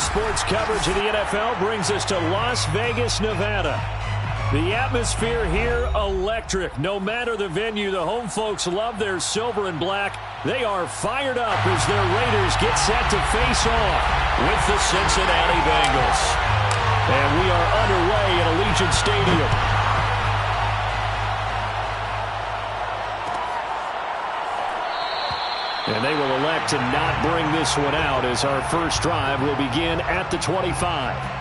sports coverage of the NFL brings us to Las Vegas, Nevada. The atmosphere here, electric. No matter the venue, the home folks love their silver and black. They are fired up as their Raiders get set to face off with the Cincinnati Bengals. And we are underway at Allegiant Stadium. And they will elect to not bring this one out as our first drive will begin at the 25.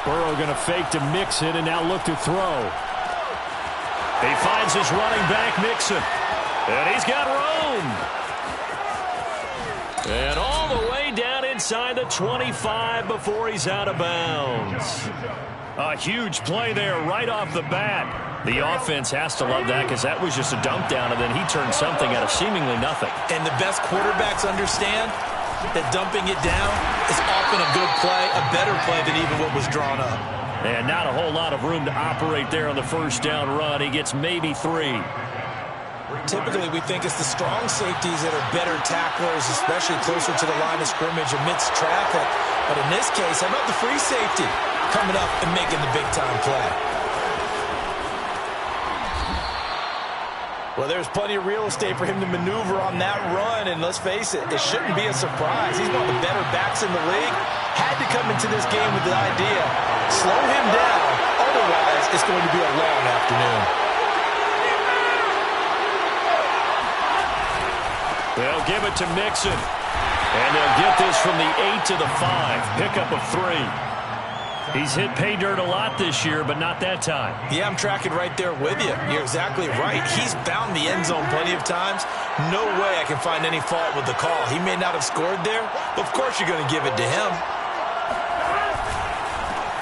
Burrow going to fake to Mixon and now look to throw. He finds his running back, Mixon. And he's got room. And all the way down inside the 25 before he's out of bounds. A huge play there right off the bat. The offense has to love that because that was just a dump down, and then he turned something out of seemingly nothing. And the best quarterbacks understand that dumping it down is often a good play, a better play than even what was drawn up. And not a whole lot of room to operate there on the first down run. He gets maybe 3. Typically, we think it's the strong safeties that are better tacklers, especially closer to the line of scrimmage amidst traffic. But in this case, how about the free safety coming up and making the big-time play? Well, there's plenty of real estate for him to maneuver on that run, and let's face it, it shouldn't be a surprise. He's one of the better backs in the league. Had to come into this game with the idea, slow him down, otherwise it's going to be a long afternoon. They'll give it to Mixon, and they'll get this from the 8 to the 5, pickup of 3. He's hit pay dirt a lot this year, but not that time. Yeah, I'm tracking right there with you. You're exactly right. He's found the end zone plenty of times. No way I can find any fault with the call. He may not have scored there, but of course you're going to give it to him.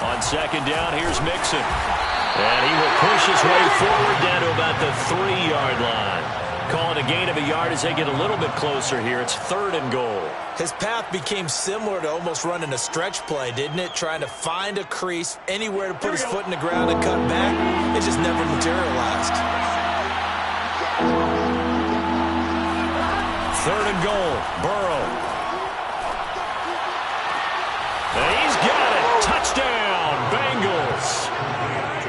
On second down, here's Mixon. And he will push his way forward down to about the 3-yard line. Call it a gain of a yard as they get a little bit closer here. It's 3rd and goal. His path became similar to almost running a stretch play, didn't it? Trying to find a crease, anywhere to put his foot in the ground and cut back. It just never materialized. 3rd and goal. Burrow. And he's got it. Touchdown, Bengals.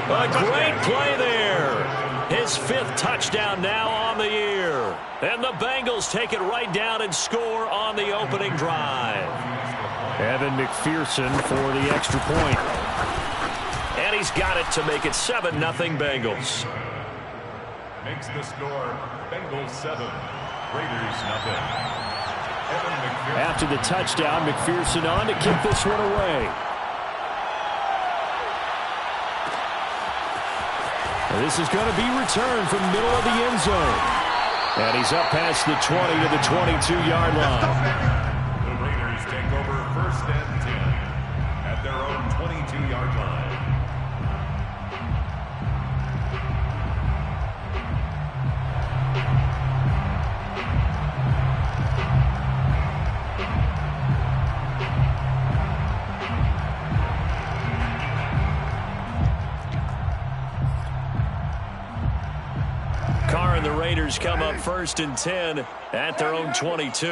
A great play there. His 5th touchdown now on the year. And the Bengals take it right down and score on the opening drive. Evan McPherson for the extra point. And he's got it to make it 7-0 Bengals. Makes the score Bengals 7, Raiders 0. After the touchdown, McPherson on to kick this one away. And this is going to be returned from middle of the end zone. And he's up past the 20 to the 22-yard line. The Raiders take over 1st and 10 at their own 22-yard line. And the Raiders come up 1st and 10 at their own 22.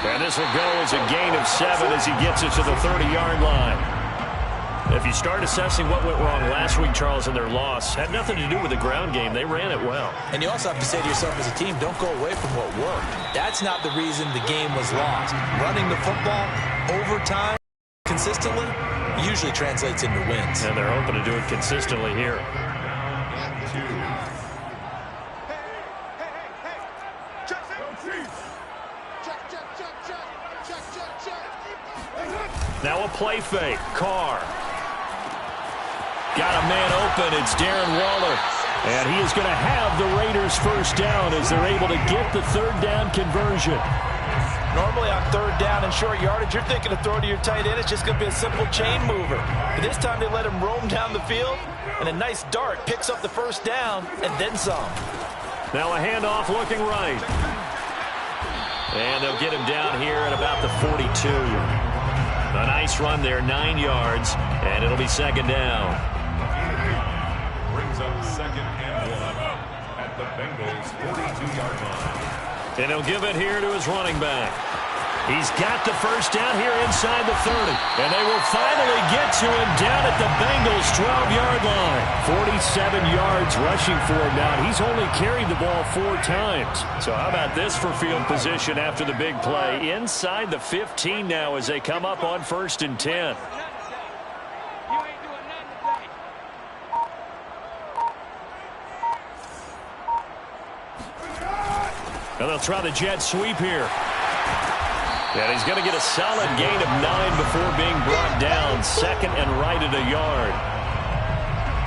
And this will go as a gain of 7 as he gets it to the 30-yard line. If you start assessing what went wrong last week, Charles, in their loss, had nothing to do with the ground game. They ran it well. And you also have to say to yourself as a team, don't go away from what worked. That's not the reason the game was lost. Running the football overtime consistently usually translates into wins. And they're hoping to do it consistently here. Now a play fake. Carr. Got a man open. It's Darren Waller. And he is going to have the Raiders first down as they're able to get the 3rd down conversion. Normally on third down and short yardage, you're thinking to throw to your tight end. It's just going to be a simple chain mover. But this time they let him roam down the field, and a nice dart picks up the first down and then some. Now a handoff looking right. And they'll get him down here at about the 42. A nice run there, 9 yards, and it'll be second down. Brings up second and 1 at the Bengals 42-yard line. And he'll give it here to his running back. He's got the first down here inside the 30. And they will finally get to him down at the Bengals' 12-yard line. 47 yards rushing for him now. He's only carried the ball 4 times. So how about this for field position after the big play? Inside the 15 now as they come up on 1st and 10. And they'll try the jet sweep here. And he's going to get a solid gain of 9 before being brought down. Second and right at a yard.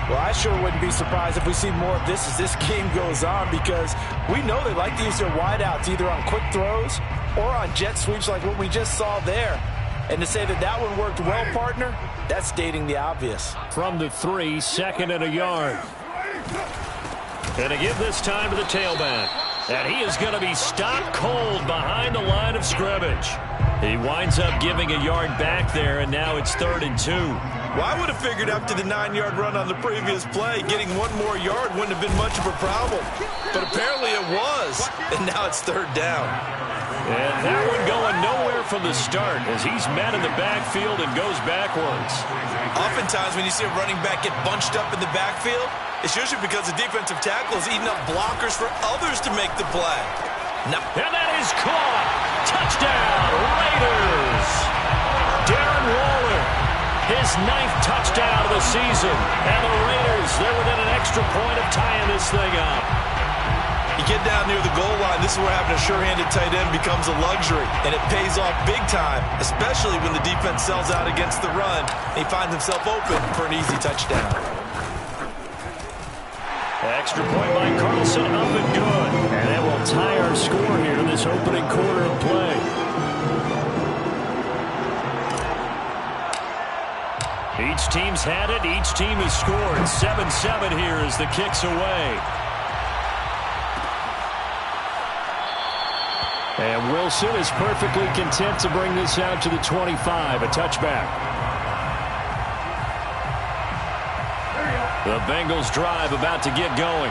Well, I sure wouldn't be surprised if we see more of this as this game goes on, because we know they like to use their wideouts either on quick throws or on jet sweeps like what we just saw there. And to say that that one worked well, partner, that's stating the obvious. From the 3, second and a yard. And to give this time to the tailback. And he is going to be stopped cold behind the line of scrimmage. He winds up giving a yard back there, and now it's 3rd and 2. Well, I would have figured after the 9-yard run on the previous play, getting 1 more yard wouldn't have been much of a problem. But apparently it was, and now it's 3rd down. And that one going nowhere from the start as he's met in the backfield and goes backwards. Oftentimes when you see a running back get bunched up in the backfield, it's usually because the defensive tackle is eating up blockers for others to make the play. And that is caught. Touchdown, Raiders. Darren Waller, his 9th touchdown of the season. And the Raiders, they're within an extra point of tying this thing up. You get down near the goal line, this is where having a sure-handed tight end becomes a luxury. And it pays off big time, especially when the defense sells out against the run. And he finds himself open for an easy touchdown. Extra point by Carlson, up and good. And that will tie our score here in this opening quarter of play. Each team's had it. Each team has scored. 7-7 here as the kick's away. And Wilson is perfectly content to bring this out to the 25, a touchback. The Bengals drive about to get going.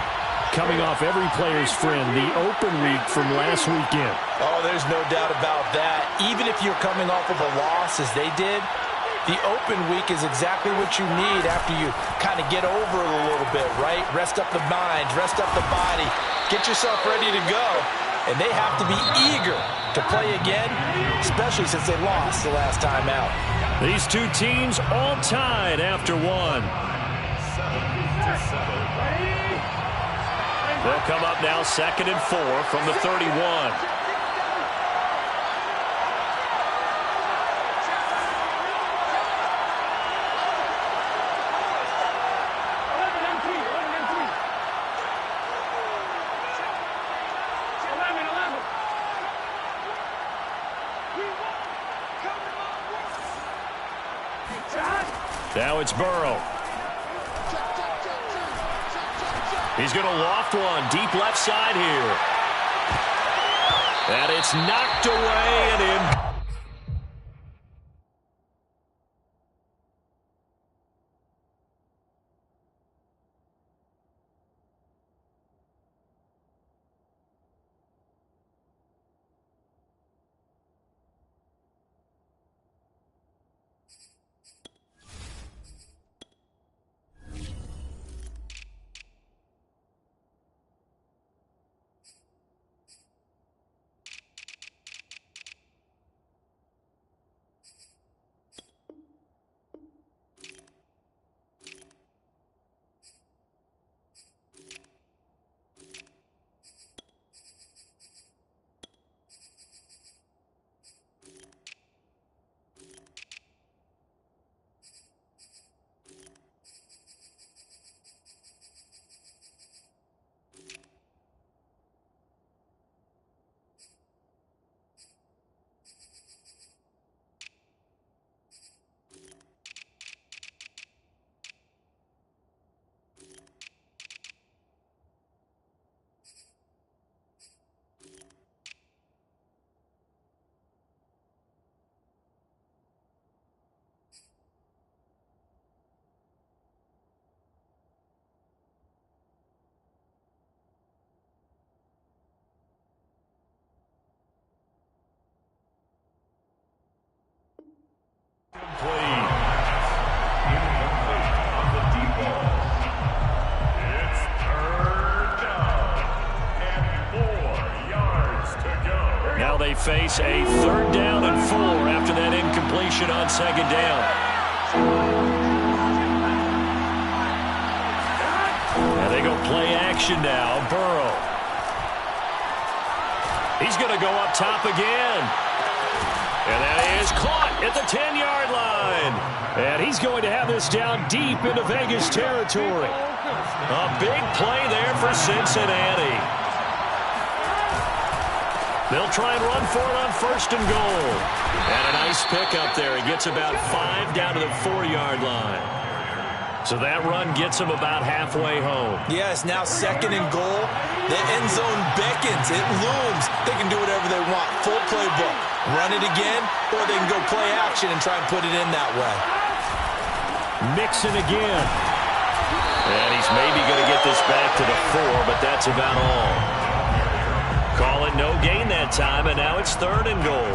Coming off every player's friend, the open week from last weekend. Oh, there's no doubt about that. Even if you're coming off of a loss as they did, the open week is exactly what you need after you kind of get over it a little bit, right? Rest up the mind, rest up the body, get yourself ready to go. And they have to be eager to play again, especially since they lost the last time out. These two teams all tied after one. 7-7. They'll come up now 2nd and 4 from the 31. Now it's Burrow. He's going to loft one deep left side here. And it's knocked away and in. face a 3rd down and 4 after that incompletion on 2nd down. And they go play action now. Burrow. He's going to go up top again. And that is caught at the 10-yard line. And he's going to have this down deep into Vegas territory. A big play there for Cincinnati. They'll try and run for it on 1st and goal. And a nice pickup there. He gets about 5 down to the 4-yard line. So that run gets him about halfway home. Yes, now 2nd and goal. The end zone beckons. It looms. They can do whatever they want. Full playbook. Run it again, or they can go play action and try and put it in that way. Mixon again. And he's maybe going to get this back to the 4, but that's about all. Call it no gain that time, and now it's 3rd and goal.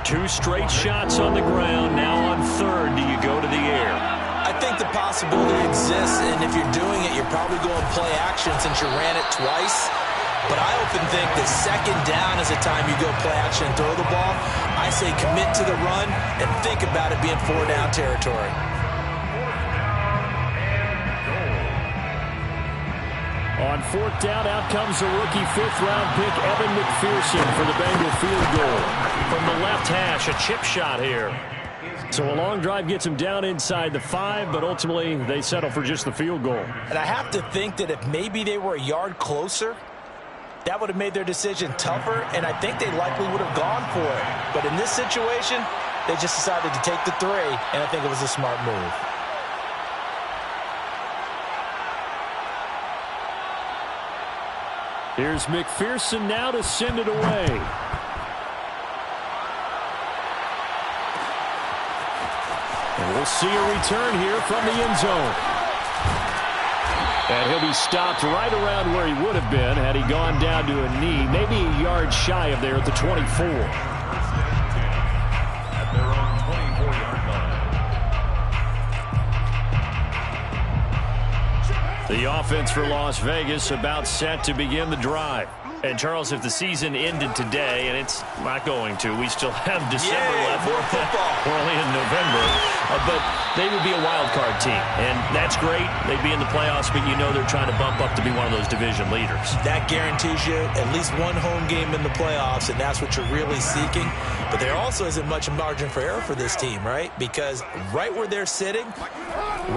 2 straight shots on the ground. Now on 3rd, do you go to the air? I think the possibility exists, and if you're doing it, you're probably going play action since you ran it twice. But I often think that 2nd down is the time you go play action and throw the ball. I say commit to the run and think about it being 4-down territory. On 4th down, out comes a rookie 5th-round pick, Evan McPherson, for the Bengal field goal. From the left hash, a chip shot here. So a long drive gets him down inside the 5, but ultimately they settle for just the field goal. And I have to think that if maybe they were a yard closer, that would have made their decision tougher, and I think they likely would have gone for it. But in this situation, they just decided to take the 3, and I think it was a smart move. Here's McPherson now to send it away. And we'll see a return here from the end zone. And he'll be stopped right around where he would have been had he gone down to a knee, maybe a yard shy of there at the 24. At their own 24-yard line. The offense for Las Vegas about set to begin the drive. And, Charles, if the season ended today, and it's not going to, we still have December left. More football. We're only in November. But they would be a wild card team. And that's great. They'd be in the playoffs, but you know they're trying to bump up to be one of those division leaders. That guarantees you at least one home game in the playoffs, and that's what you're really seeking. But there also isn't much margin for error for this team, right? Because right where they're sitting,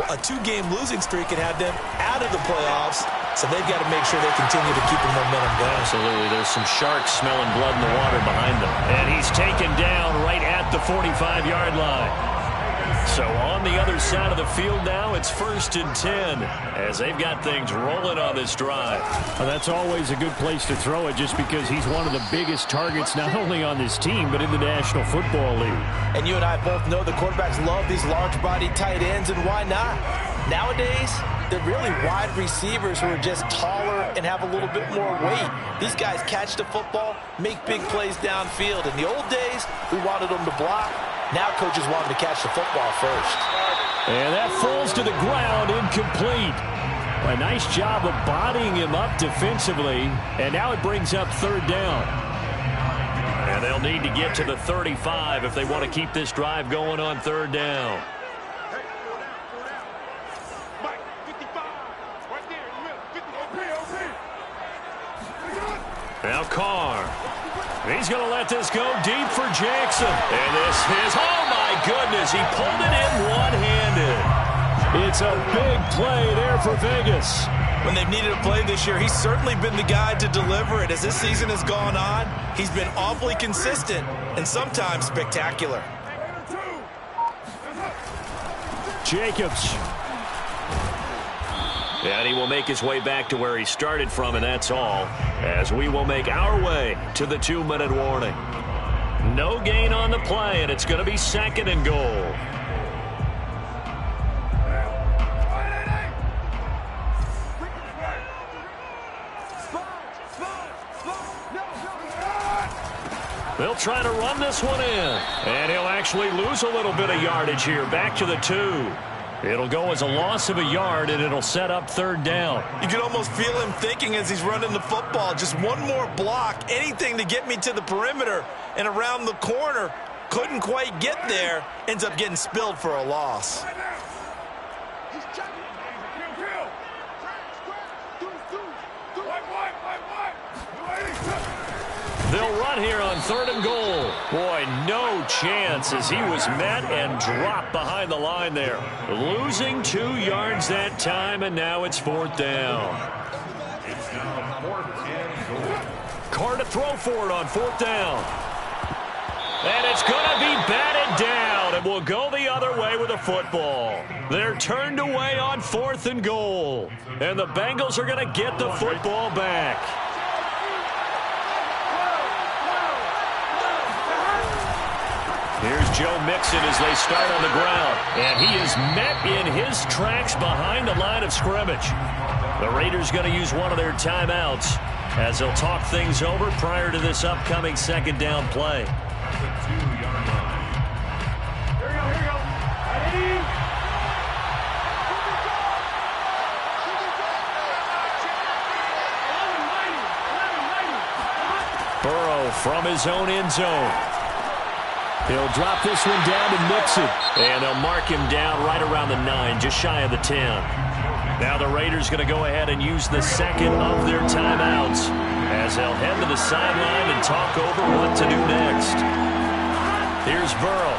a 2-game losing streak could have them out of the playoffs. So they've got to make sure they continue to keep the momentum going. Absolutely. There's some sharks smelling blood in the water behind them. And he's taken down right at the 45-yard line. So on the other side of the field now, it's 1st and 10 as they've got things rolling on this drive. Well, that's always a good place to throw it just because he's one of the biggest targets not only on this team but in the National Football League. And you and I both know the quarterbacks love these large-bodied tight ends, and why not? Nowadays, they're really wide receivers who are just taller and have a little bit more weight. These guys catch the football, make big plays downfield. In the old days, we wanted them to block. Now coaches want them to catch the football first. And that falls to the ground, incomplete. A nice job of bodying him up defensively. And now it brings up 3rd down. And they'll need to get to the 35 if they want to keep this drive going on 3rd down. Now Carr. He's going to let this go deep for Jackson. And this is, oh my goodness, he pulled it in one-handed. It's a big play there for Vegas. When they've needed a play this year, he's certainly been the guy to deliver it. As this season has gone on, he's been awfully consistent and sometimes spectacular. Jacobs. And he will make his way back to where he started from, and that's all, as we will make our way to the 2-minute warning. No gain on the play, and it's going to be 2nd and goal. They'll try to run this one in, and he'll actually lose a little bit of yardage here, back to the 2. It'll go as a loss of a yard, and it'll set up third down. You can almost feel him thinking as he's running the football. Just one more block, anything to get me to the perimeter and around the corner. Couldn't quite get there. Ends up getting spilled for a loss. They'll run here on 3rd and goal. Boy, no chance as he was met and dropped behind the line there. Losing 2 yards that time, and now it's 4th down. It's now 4th and goal. Carr to throw for it on 4th down. And it's going to be batted down, and will go the other way with a football. They're turned away on 4th and goal, and the Bengals are going to get the football back. Here's Joe Mixon as they start on the ground, and he is met in his tracks behind the line of scrimmage. The Raiders going to use one of their timeouts as they'll talk things over prior to this upcoming 2nd down play. The 2-yard line. Here we go. Ready? Burrow from his own end zone. He'll drop this one down to Mixon, and they'll mark him down right around the 9, just shy of the 10. Now the Raiders going to go ahead and use the 2nd of their timeouts as they'll head to the sideline and talk over what to do next. Here's Burrow.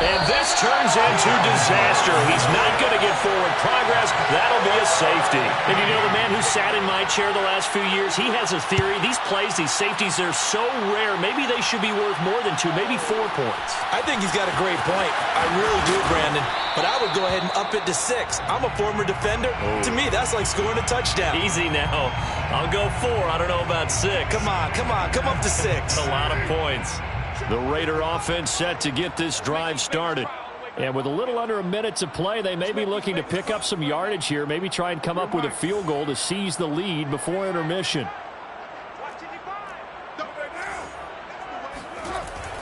And this turns into disaster. He's not going to get forward progress. That'll be a safety. And you know, the man who sat in my chair the last few years, he has a theory. These plays, these safeties, they're so rare. Maybe they should be worth more than 2, maybe 4 points. I think he's got a great point. I really do, Brandon. But I would go ahead and up it to 6. I'm a former defender. To me, that's like scoring a touchdown. Easy now. I'll go 4. I don't know about 6. Come on. Come up to 6. A lot of points. The Raider offense set to get this drive started. And with a little under a minute to play, they may be looking to pick up some yardage here, maybe try and come up with a field goal to seize the lead before intermission.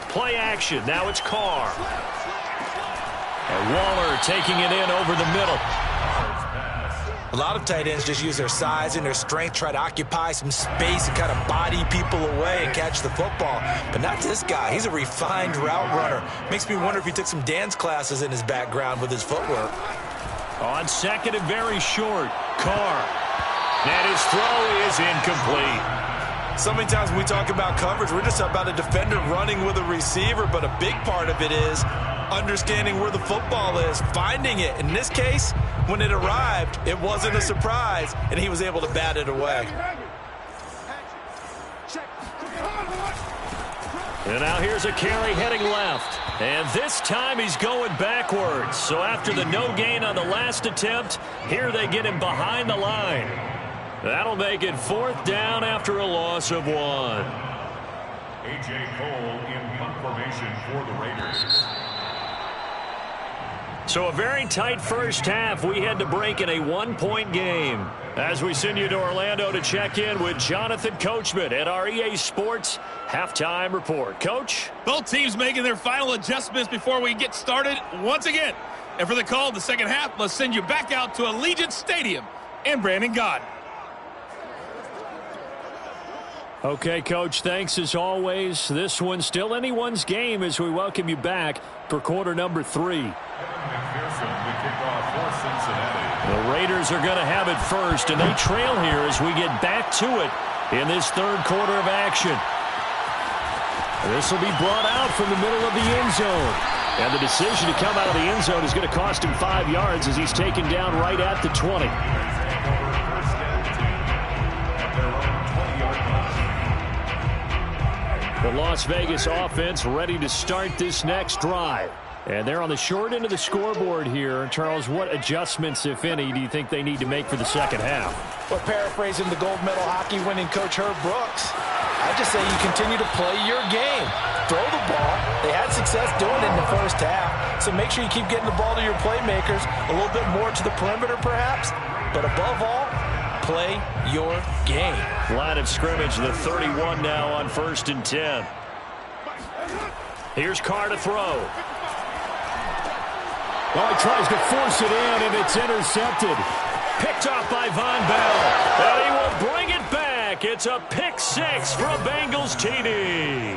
Play action. Now it's Carr. And Waller taking it in over the middle. A lot of tight ends just use their size and their strength, try to occupy some space and kind of body people away and catch the football. But not this guy. He's a refined route runner. Makes me wonder if he took some dance classes in his background with his footwork. On 2nd and very short, Carr. And his throw is incomplete. So many times when we talk about coverage, we're just about a defender running with a receiver, but a big part of it is understanding where the football is, finding it. In this case, when it arrived, it wasn't a surprise, and he was able to bat it away. And now here's a carry heading left. And this time he's going backwards. So after the no gain on the last attempt, here they get him behind the line. That'll make it 4th down after a loss of 1. A.J. Cole in punt formation for the Raiders. So a very tight first half. We had to break in a 1-point game. As we send you to Orlando to check in with Jonathan Coachman at our EA Sports Halftime Report. Coach? Both teams making their final adjustments before we get started once again. And for the call of the second half, let's send you back out to Allegiant Stadium in Brandon God. Okay, Coach, thanks as always. This one's still anyone's game as we welcome you back for quarter number 3. The Raiders are going to have it first, and they trail here as we get back to it in this 3rd quarter of action. This will be brought out from the middle of the end zone. And the decision to come out of the end zone is going to cost him 5 yards as he's taken down right at the 20. The Las Vegas offense ready to start this next drive. And they're on the short end of the scoreboard here. Charles, what adjustments, if any, do you think they need to make for the second half? Well, paraphrasing the gold medal hockey winning coach Herb Brooks, I just say you continue to play your game. Throw the ball. They had success doing it in the first half. So make sure you keep getting the ball to your playmakers, a little bit more to the perimeter perhaps. But above all, play your game. Line of scrimmage, the 31 now on 1st and 10. Here's Carr to throw. Oh, he tries to force it in, and it's intercepted. Picked off by Von Bell. And he will bring it back. It's a pick six for a Bengals TD.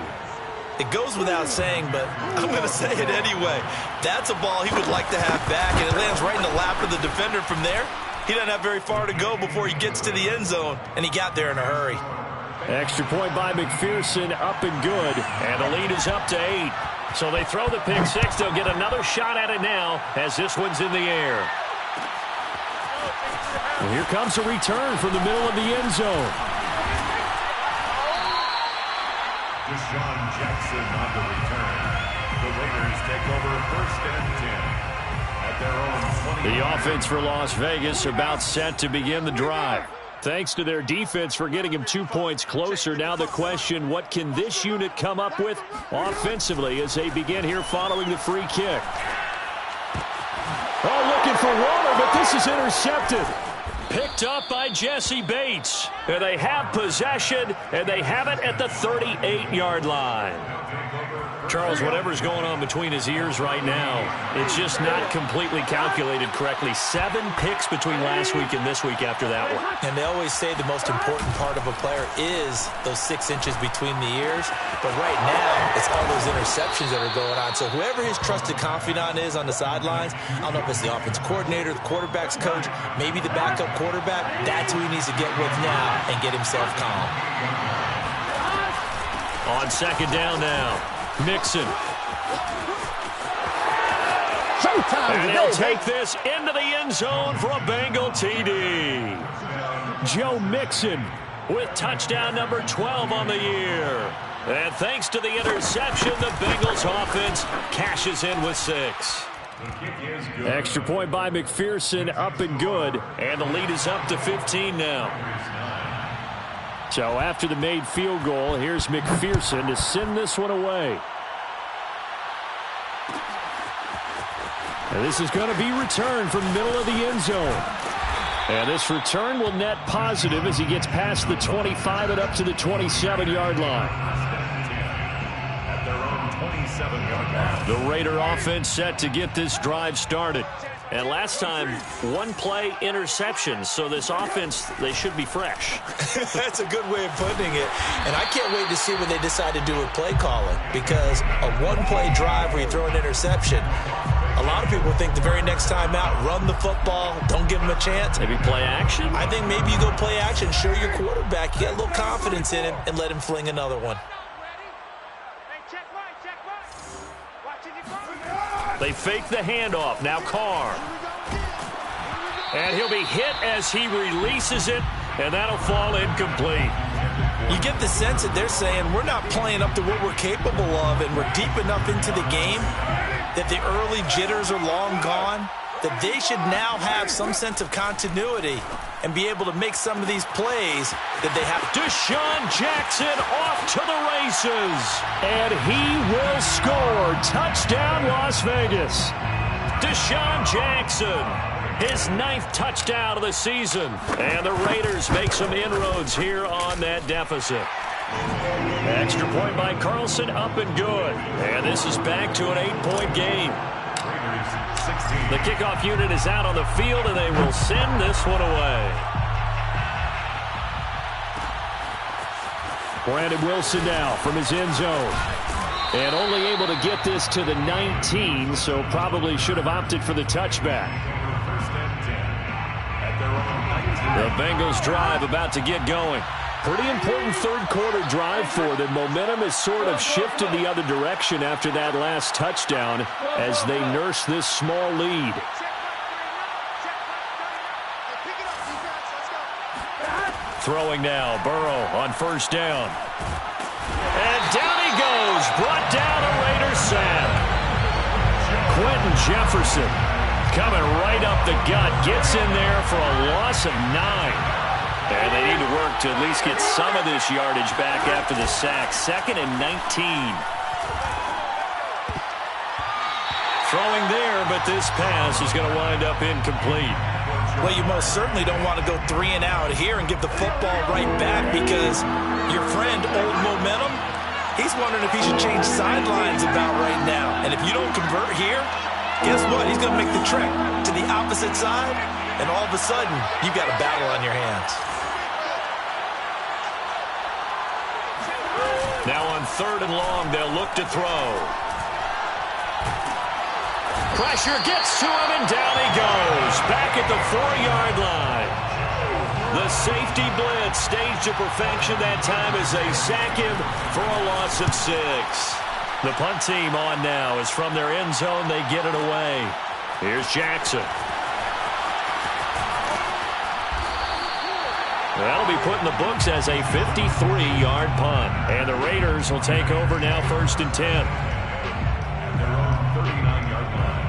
It goes without saying, but I'm going to say it anyway. That's a ball he would like to have back, and it lands right in the lap of the defender from there. He doesn't have very far to go before he gets to the end zone, and he got there in a hurry. Extra point by McPherson, up and good. And the lead is up to 8. So they throw the pick six. They'll get another shot at it now as this one's in the air. And here comes a return from the middle of the end zone. Deshaun Jackson on the return. The Raiders take over 1st and 10 at their own 20. The offense for Las Vegas about set to begin the drive. Thanks to their defense for getting him 2 points closer. Now the question, what can this unit come up with offensively as they begin here following the free kick? Oh, looking for water, but this is intercepted. Picked up by Jesse Bates. And they have possession, and they have it at the 38-yard line. Charles, whatever's going on between his ears right now, it's just not completely calculated correctly. 7 picks between last week and this week after that one. And they always say the most important part of a player is those 6 inches between the ears. But right now, it's all those interceptions that are going on. So whoever his trusted confidant is on the sidelines, I don't know if it's the offense coordinator, the quarterback's coach, maybe the backup quarterback, that's who he needs to get with now and get himself calm. On second down now. Mixon. And he'll take this into the end zone for a Bengal TD. Joe Mixon with touchdown number 12 on the year. And thanks to the interception, the Bengals offense cashes in with 6. Extra point by McPherson, up and good. And the lead is up to 15 now. So after the made field goal, here's McPherson to send this one away. And this is going to be returned from the middle of the end zone. And this return will net positive as he gets past the 25 and up to the 27-yard line. At their own 27-yard line. The Raider offense set to get this drive started. And last time, 1-play interception. So this offense, they should be fresh. That's a good way of putting it. And I can't wait to see what they decide to do with play calling. Because a 1-play drive where you throw an interception, a lot of people think the very next time out, run the football, don't give him a chance. Maybe play action? I think maybe you go play action, show your quarterback, you get a little confidence in him, and let him fling another one. They fake the handoff. Now Carr. And he'll be hit as he releases it, and that'll fall incomplete. You get the sense that they're saying we're not playing up to what we're capable of, and we're deep enough into the game that the early jitters are long gone, that they should now have some sense of continuity and be able to make some of these plays that they have. Deshaun Jackson off to the races, and he will score. Touchdown, Las Vegas. Deshaun Jackson, his 9th touchdown of the season, and the Raiders make some inroads here on that deficit. Extra point by Carlson, up and good. And this is back to an 8-point game. The kickoff unit is out on the field, and they will send this one away. Brandon Wilson now from his end zone. And only able to get this to the 19, so probably should have opted for the touchback. The Bengals drive about to get going. Pretty important third-quarter drive for them. Momentum has sort of shifted the other direction after that last touchdown as they nurse this small lead. Throwing now, Burrow on first down. And down he goes, brought down a Raiders sack. Quentin Jefferson coming right up the gut, gets in there for a loss of 9. And they need to work to at least get some of this yardage back after the sack. 2nd and 19. Throwing there, but this pass is going to wind up incomplete. Well, you most certainly don't want to go 3 and out here and give the football right back because your friend, Old Momentum, he's wondering if he should change sidelines about right now. And if you don't convert here, guess what? He's going to make the trek to the opposite side, and all of a sudden, you've got a battle on your hands. Now on 3rd and long, they'll look to throw. Pressure gets to him, and down he goes. Back at the 4-yard line. The safety blitz staged to perfection that time as they sack him for a loss of 6. The punt team on now is from their end zone. They get it away. Here's Jackson. That'll be put in the books as a 53-yard punt. And the Raiders will take over now 1st and 10. At their own 39-yard line.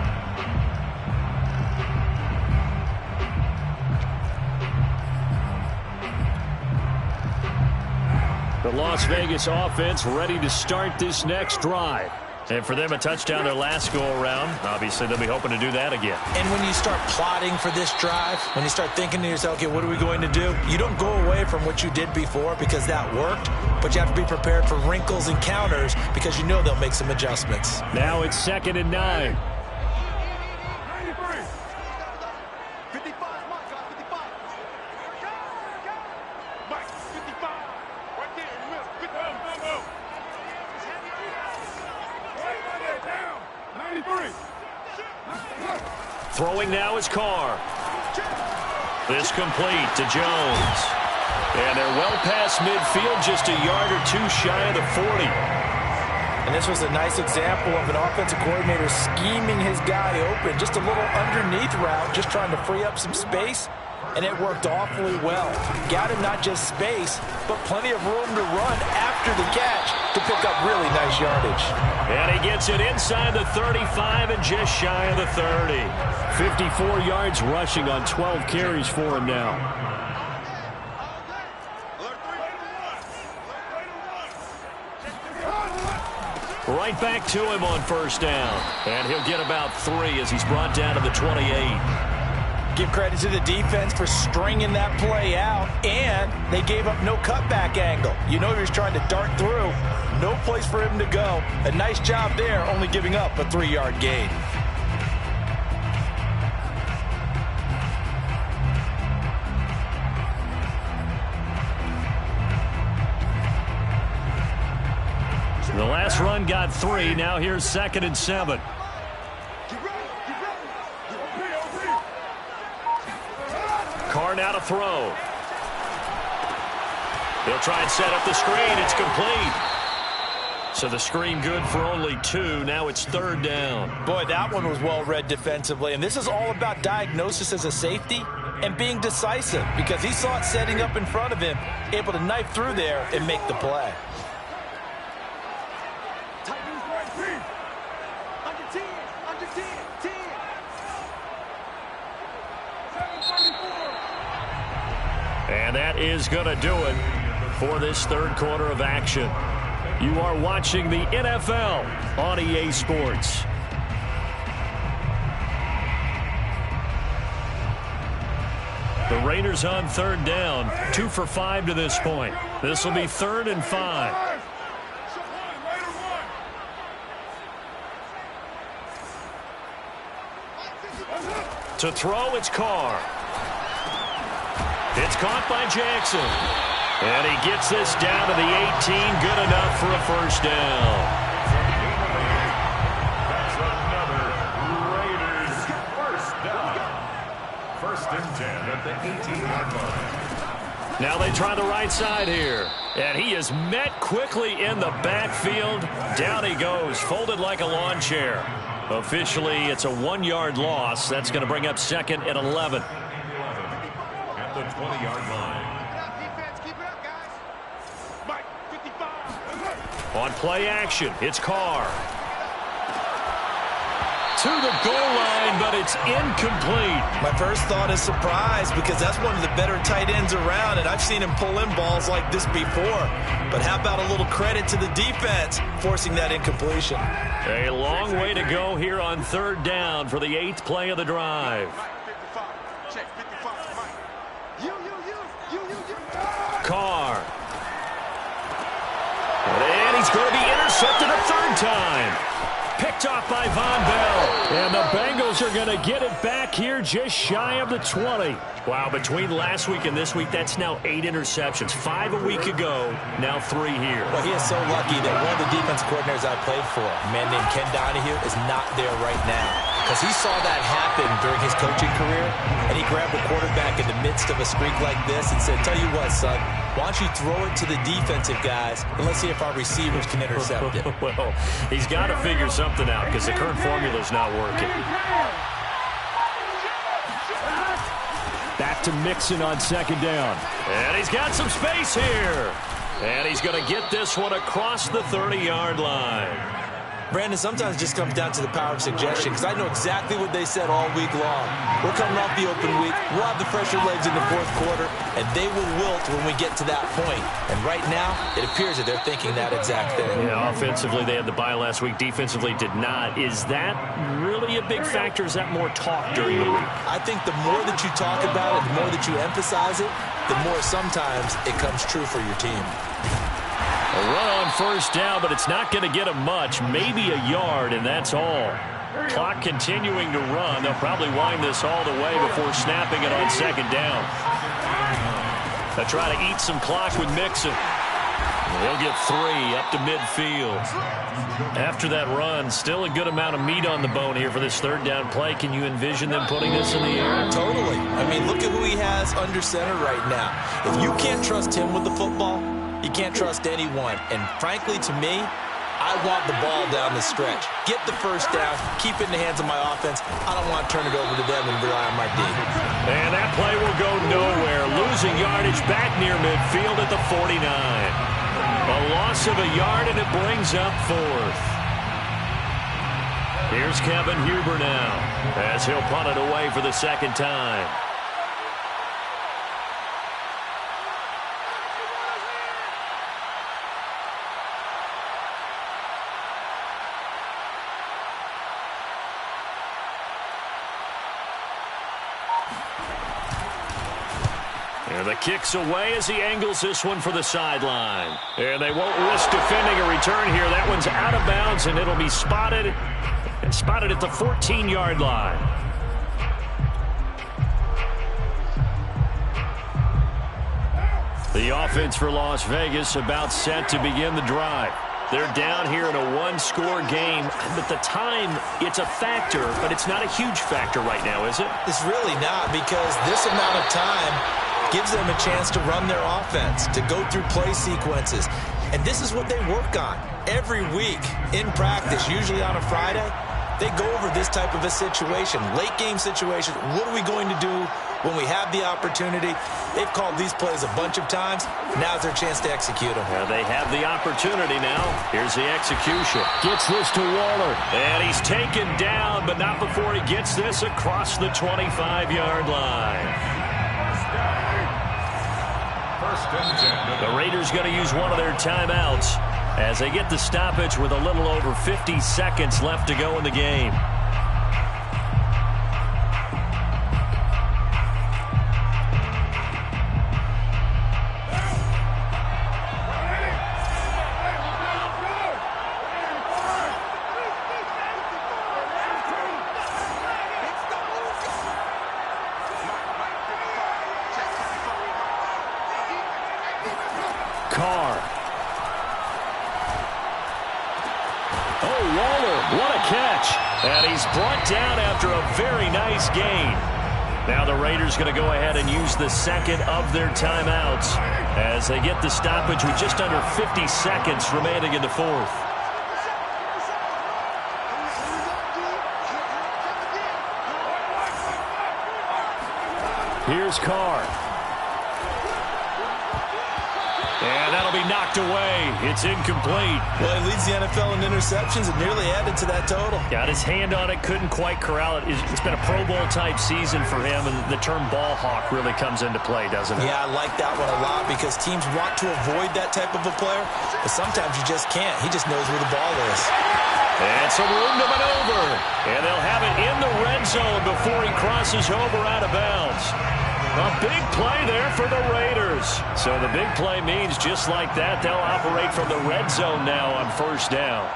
The Las Vegas offense ready to start this next drive. And for them, a touchdown their last go-around. Obviously, they'll be hoping to do that again. And when you start plotting for this drive, when you start thinking to yourself, okay, what are we going to do? You don't go away from what you did before because that worked, but you have to be prepared for wrinkles and counters because you know they'll make some adjustments. Now it's 2nd and 9. Throwing now is Carr. This complete to Jones. And they're well past midfield, just a yard or two shy of the 40. And this was a nice example of an offensive coordinator scheming his guy open. Just a little underneath route, just trying to free up some space. And it worked awfully well. Got him not just space, but plenty of room to run after the catch to pick up really nice yardage. And he gets it inside the 35 and just shy of the 30. 54 yards rushing on 12 carries for him now. Right back to him on 1st down. And he'll get about 3 as he's brought down to the 28. Give credit to the defense for stringing that play out, and they gave up no cutback angle. You know he was trying to dart through. No place for him to go. A nice job there, only giving up a 3-yard gain. The last run got 3. Now here's 2nd and 7. Carr now to throw. He'll try and set up the screen. It's complete. So the screen good for only 2. Now it's 3rd down. Boy, that one was well read defensively. And this is all about diagnosis as a safety and being decisive because he saw it setting up in front of him, able to knife through there and make the play. And that is going to do it for this 3rd quarter of action. You are watching the NFL on EA Sports. The Raiders on 3rd down, 2 for 5 to this point. This will be 3rd and 5. To throw, it's Carr. It's caught by Jackson. And he gets this down to the 18. Good enough for a 1st down. That's another Raiders 1st down. 1st and 10 at the 18-yard line. Now they try the right side here. And he is met quickly in the backfield. Down he goes, folded like a lawn chair. Officially, it's a 1-yard loss. That's going to bring up 2nd and 11. At the 20-yard line. On play action, it's Carr. To the goal line, but it's incomplete. My first thought is surprise because that's one of the better tight ends around, and I've seen him pull in balls like this before. But how about a little credit to the defense forcing that incompletion? A long way to go here on 3rd down for the 8th play of the drive. Carr. And he's going to be intercepted a 3rd time. Picked off by Von Bell. And the Bengals are going to get it back here just shy of the 20. Wow, between last week and this week, that's now 8 interceptions. 5 a week ago, now 3 here. Well, he is so lucky that one of the defense coordinators I played for, a man named Ken Donahue, is not there right now. Because he saw that happen during his coaching career, and he grabbed the quarterback in the midst of a streak like this and said, tell you what, son, why don't you throw it to the defensive guys, and let's see if our receivers can intercept it. Well, he's got to figure something out because the current formula is not working. Back to Mixon on second down. And he's got some space here. And he's going to get this one across the 30-yard line. Brandon, sometimes it just comes down to the power of suggestion, because I know exactly what they said all week long. We're coming off the open week. We'll have the fresher legs in the fourth quarter, and they will wilt when we get to that point. And right now, it appears that they're thinking that exact thing. Yeah, offensively, they had the bye last week. Defensively, did not. Is that really a big factor? Is that more talk during the week? I think the more that you talk about it, the more that you emphasize it, the more sometimes it comes true for your team. A run on first down, but it's not going to get him much. Maybe a yard, and that's all. Clock continuing to run. They'll probably wind this all the way before snapping it on second down. They'll try to eat some clock with Mixon. He'll get 3 up to midfield. After that run, still a good amount of meat on the bone here for this third down play. Can you envision them putting this in the air? Totally. I mean, look at who he has under center right now. If you can't trust him with the football, you can't trust anyone. And frankly, to me, I want the ball down the stretch. Get the first down, keep it in the hands of my offense. I don't want to turn it over to them and rely on my D. And that play will go nowhere. Losing yardage back near midfield at the 49. A loss of a yard, and it brings up 4th. Here's Kevin Huber now, as he'll punt it away for the second time. And the kick's away as he angles this one for the sideline. And they won't risk defending a return here. That one's out of bounds, and it'll be spotted at the 14-yard line. The offense for Las Vegas about set to begin the drive. They're down here in a one-score game. But the time, it's a factor, but it's not a huge factor right now, is it? It's really not, because this amount of time gives them a chance to run their offense, to go through play sequences. And this is what they work on every week in practice, usually on a Friday. They go over this type of a situation, late game situation. What are we going to do when we have the opportunity? They've called these plays a bunch of times. Now's their chance to execute them. Well, they have the opportunity now. Here's the execution. Gets this to Waller. And he's taken down, but not before he gets this across the 25-yard line. The Raiders going to use one of their timeouts as they get the stoppage with a little over 50 seconds left to go in the game. Carr. Oh, Waller, what a catch. And he's brought down after a very nice gain. Now the Raiders going to go ahead and use the second of their timeouts as they get the stoppage with just under 50 seconds remaining in the fourth. Here's Carr. And that'll be knocked away. It's incomplete. Well, he leads the NFL in interceptions and nearly added to that total. Got his hand on it, couldn't quite corral it. It's been a Pro Bowl-type season for him, and the term ball hawk really comes into play, doesn't it? Yeah, I like that one a lot because teams want to avoid that type of a player, but sometimes you just can't. He just knows where the ball is. And some room to maneuver. And they'll have it in the red zone before he crosses over out of bounds. A big play there for the Raiders. So the big play means just like that, they'll operate from the red zone now on first down.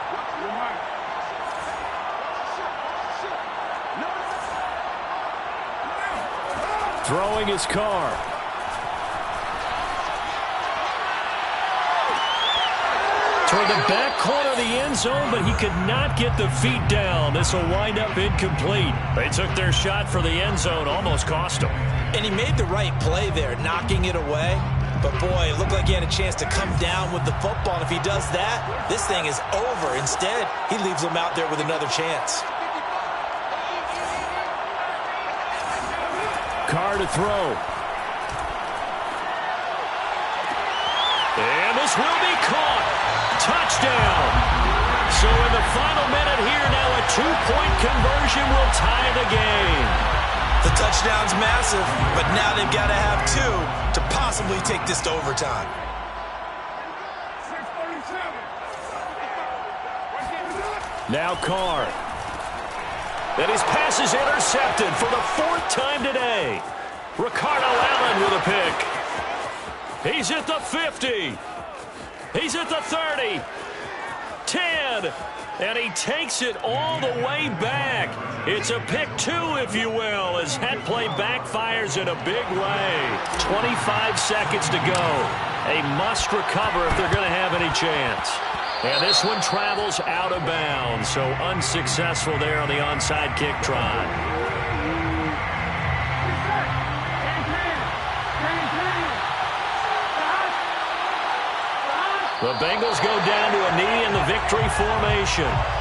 Throwing his car. Toward the back corner of the end zone, but he could not get the feet down. This will wind up incomplete. They took their shot for the end zone, almost cost him. And he made the right play there, knocking it away. But, boy, it looked like he had a chance to come down with the football. And if he does that, this thing is over. Instead, he leaves him out there with another chance. Carr to throw. And this will be caught. Touchdown. So in the final minute here now, a 2-point conversion will tie the game. The touchdown's massive, but now they've got to have two to possibly take this to overtime. Now Carr. And his pass is intercepted for the 4th time today. Ricardo Allen with a pick. He's at the 50. He's at the 30. 10. And he takes it all the way back. It's a pick 2, if you will, as that play backfires in a big way. 25 seconds to go. A must recover if they're going to have any chance. And this one travels out of bounds, so unsuccessful there on the onside kick try. The Bengals go down to a knee in the victory formation.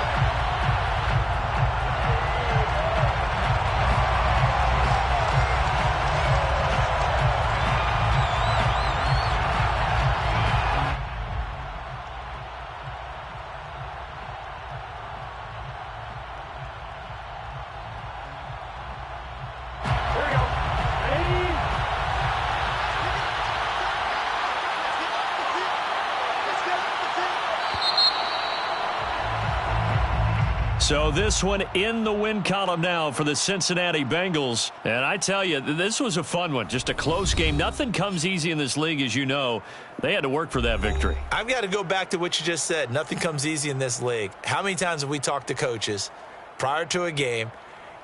So this one in the win column now for the Cincinnati Bengals. And I tell you, this was a fun one. Just a close game. Nothing comes easy in this league, as you know. They had to work for that victory. I've got to go back to what you just said. Nothing comes easy in this league. How many times have we talked to coaches prior to a game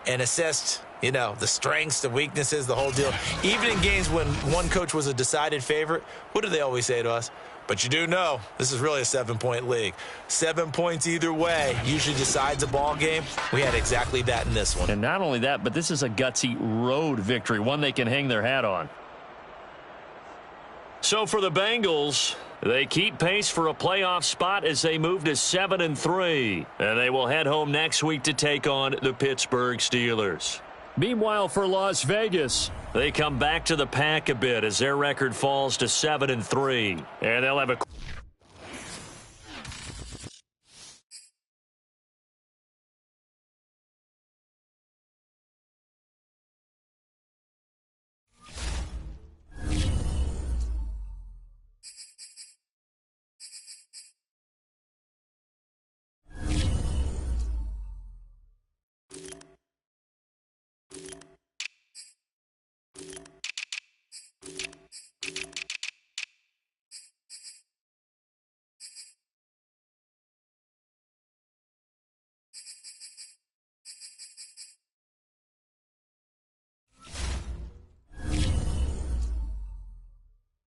and assessed, you know, the strengths, the weaknesses, the whole deal? Even in games when one coach was a decided favorite, what do they always say to us? But you do know this is really a 7-point league. 7 points either way usually decides a ball game. We had exactly that in this one. And not only that, but this is a gutsy road victory, one they can hang their hat on. So for the Bengals, they keep pace for a playoff spot as they move to 7-3. And they will head home next week to take on the Pittsburgh Steelers. Meanwhile, for Las Vegas, they come back to the pack a bit as their record falls to 7-3. And they'll have a